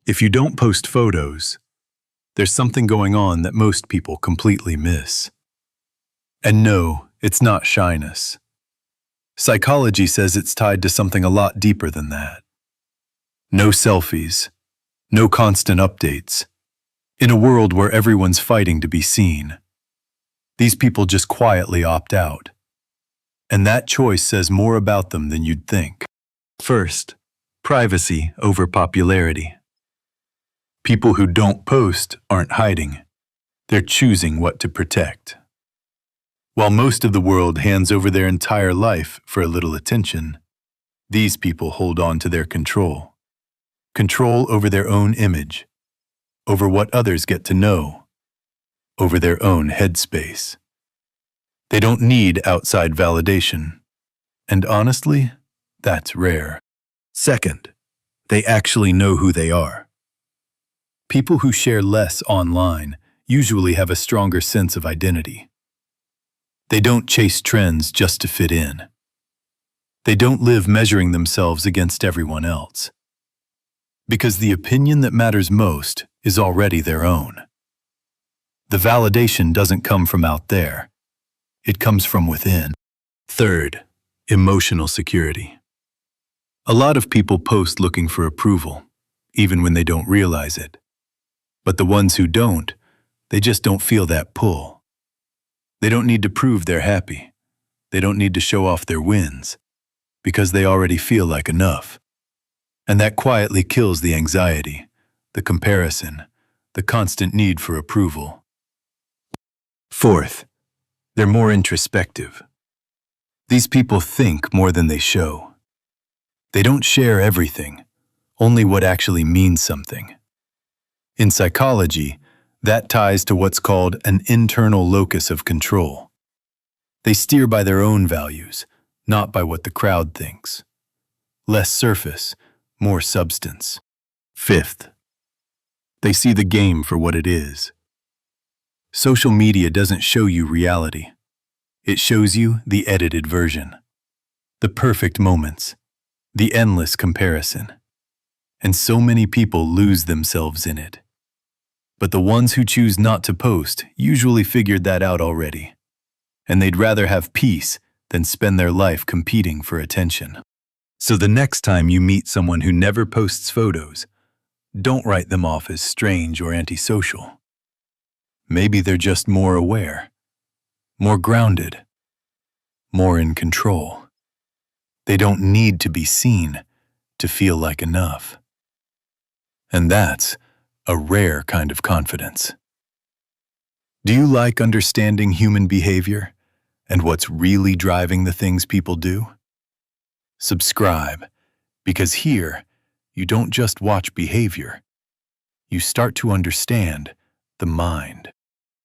If you don't post photos, there's something going on that most people completely miss. And no, it's not shyness. Psychology says it's tied to something a lot deeper than that. No selfies, no constant updates. In a world where everyone's fighting to be seen, these people just quietly opt out. And that choice says more about them than you'd think. First, privacy over popularity. People who don't post aren't hiding. They're choosing what to protect. While most of the world hands over their entire life for a little attention, these people hold on to their control. Control over their own image, over what others get to know, over their own headspace. They don't need outside validation. And honestly, that's rare. Second, they actually know who they are. People who share less online usually have a stronger sense of identity. They don't chase trends just to fit in. They don't live measuring themselves against everyone else. Because the opinion that matters most is already their own. The validation doesn't come from out there. It comes from within. Third, emotional security. A lot of people post looking for approval, even when they don't realize it. But the ones who don't, they just don't feel that pull. They don't need to prove they're happy. They don't need to show off their wins, because they already feel like enough. And that quietly kills the anxiety, the comparison, the constant need for approval. Fourth, they're more introspective. These people think more than they show. They don't share everything, only what actually means something. In psychology, that ties to what's called an internal locus of control. They steer by their own values, not by what the crowd thinks. Less surface, more substance. Fifth, they see the game for what it is. Social media doesn't show you reality. It shows you the edited version, the perfect moments, the endless comparison. And so many people lose themselves in it. But the ones who choose not to post usually figured that out already. And they'd rather have peace than spend their life competing for attention. So the next time you meet someone who never posts photos, don't write them off as strange or antisocial. Maybe they're just more aware, more grounded, more in control. They don't need to be seen to feel like enough. And that's a rare kind of confidence. Do you like understanding human behavior and what's really driving the things people do? Subscribe, because here, you don't just watch behavior. You start to understand the mind.